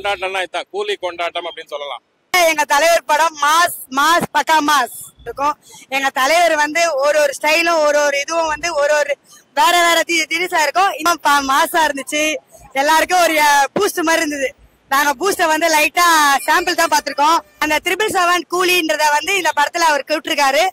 கொண்டாட்டம்னா இதான் கூலி கொண்டாட்டம் அப்படின்னு சொல்லலாம். எங்க தலைவர் படம் மாஸ் மாஸ் பக்கா மாஸ் இருக்கும். எங்க தலைவர் வந்து ஒரு ஸ்டைலும் ஒரு இதுவும் வந்து ஒரு வேற வேற திரிசா இருக்கும். இன்னும் மாசா இருந்துச்சு. எல்லாருக்கும் ஒரு பூஸ்ட் மாதிரி இருந்தது. நாங்க பூஸ்ட வந்து லைட்டா சாம்பிள் தான் பாத்திருக்கோம். அந்த 777 கூலின்றத வந்து இந்த படத்துல அவர் கூப்பிட்டுருக்காரு.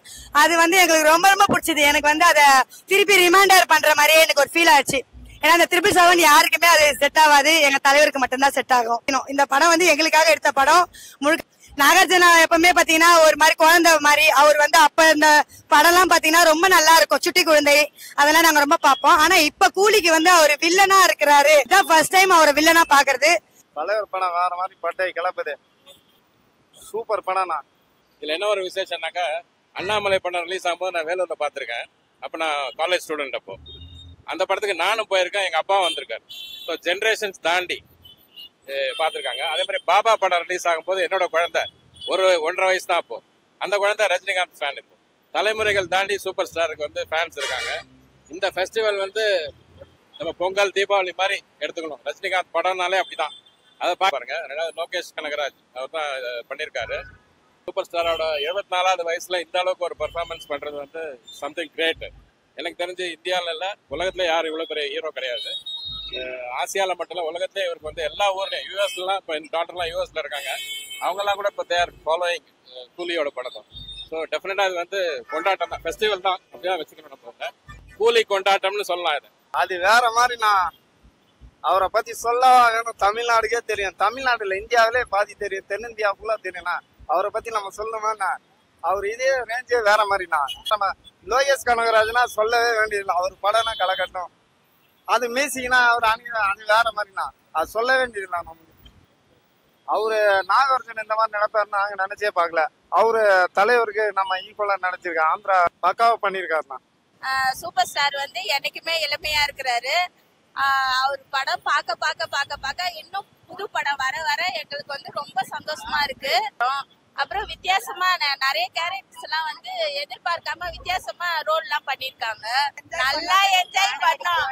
அது வந்து எங்களுக்கு ரொம்ப ரொம்ப பிடிச்சது. எனக்கு வந்து அதை திருப்பி ரிமைண்டர் பண்ற மாதிரியே எனக்கு ஒரு ஃபீல் ஆச்சு. ஏன்னா அந்த 777 யாருக்குமே அது செட் ஆகாது, எங்க தலைவருக்கு மட்டும்தான் செட் ஆகும். இந்த படம் வந்து எங்களுக்காக எடுத்த படம். முழுக்க நாகார்ஜுனா எப்பவுமே பாத்தீங்கன்னா ஒரு மாதிரி குழந்தை மாதிரி, அவர் வந்து அப்ப இந்த படம் எல்லாம் பாத்தீங்கன்னா ரொம்ப நல்லா இருக்கும். சுட்டி குழந்தை அதெல்லாம் நாங்க ரொம்ப பார்ப்போம். ஆனா இப்ப கூலிக்கு வந்து அவர் வில்லனா இருக்கிறாரு. இதான் ஃபர்ஸ்ட் டைம் அவரை வில்லனா பாக்குறது. தலைவர் படம் வேற மாதிரி பட்டை கிளப்புது. சூப்பர் படம்னா. இதுல என்ன ஒரு விசேஷம்னாக்கா, அண்ணாமலை படம் ரிலீஸ் ஆகும்போது நான் வேலூர்ல பாத்திருக்கேன். அப்ப நான் காலேஜ் ஸ்டூடெண்ட். அப்போ அந்த படத்துக்கு நானும் போயிருக்கேன், எங்க அப்பா வந்திருக்காரு. ஸோ ஜென்ரேஷன்ஸ் தாண்டி பார்த்துருக்காங்க. அதே மாதிரி பாபா படம் ரிலீஸ் ஆகும்போது என்னோட குழந்தை 1.5 வயசு தான். அப்போ அந்த குழந்தை ரஜினிகாந்த் ஃபேன். இப்போ தலைமுறைகள் தாண்டி சூப்பர் ஸ்டாருக்கு வந்து ஃபேன்ஸ் இருக்காங்க. இந்த ஃபெஸ்டிவல் வந்து நம்ம பொங்கல் தீபாவளி மாதிரி எடுத்துக்கணும். ரஜினிகாந்த் படம்னாலே அப்படிதான். அதை பாருங்க. ரெண்டாவது லோகேஷ் கனகராஜ் அவர் தான் பண்ணியிருக்காரு. சூப்பர் ஸ்டாரோட 74வது வயசுல இந்த அளவுக்கு ஒரு பெர்ஃபார்மன்ஸ் பண்றது வந்து சம்திங் கிரேட். எனக்கு தெரிஞ்சு இந்தியாவில் இல்லை, உலகத்துல யாரும் இவ்வளவு பெரிய ஹீரோ கிடையாது. ஆசியாவில் மட்டும் இல்லை, உலகத்திலே இவருக்கு வந்து எல்லா ஊர்லையும், யூஎஸ்லாம் இப்போ என் டாக்டர்லாம் யூஎஸ்ல இருக்காங்க. அவங்கெல்லாம் கூட இப்போ தேர் ஃபாலோயிங் கூலியோட படத்தை. ஸோ டெஃபினட்டா இது வந்து கொண்டாட்டம் தான், ஃபெஸ்டிவல் தான். அப்படிதான் வச்சுக்கணும். நம்ம கூலி கொண்டாட்டம்னு சொல்லலாம். இது அது வேற மாதிரி. நான் அவரை பத்தி சொல்ல தமிழ்நாடுக்கே தெரியும். தமிழ்நாடுல இந்தியாவிலே பாதி தெரியும், தென்னிந்தியா ஃபுல்லா தெரியும்னா அவரை பத்தி நம்ம சொல்லணும்னா அவர் இதே ரேஞ்சே வேற மாதிரிண்ணா. நம்ம லோகேஷ் கனகராஜ்னா சொல்லவே வேண்டியதில்லை. அவர் படம்னா கலக்கட்டும், அது மியூசிக்னா அவர் அது வேற மாதிரிண்ணா. அது சொல்ல வேண்டியதில்லை. நமக்கு அவரு நாகார்ஜுன இந்த மாதிரி நினைப்பாருன்னு நாங்க நினைச்சே பார்க்கல. அவரு தலைவருக்கு நம்ம ஈக்குவலா நினைச்சிருக்கோம். ஆந்திரா பக்காவா பண்ணிருக்காருண்ணா. சூப்பர் ஸ்டார் வந்து என்னைக்குமே இளமையா இருக்கிறாரு. அவர் படம் பார்க்க இன்னும் புது படம் வர வர எங்களுக்கு வந்து ரொம்ப சந்தோஷமா இருக்கு. அப்புறம் வித்தியாசமா நிறைய கேரக்டர்ஸ் எல்லாம் வந்து எதிர்பார்க்காம வித்தியாசமா ரோல் எல்லாம் பண்ணிருக்காங்க. நல்லா என்ஜாய் பண்ணோம்.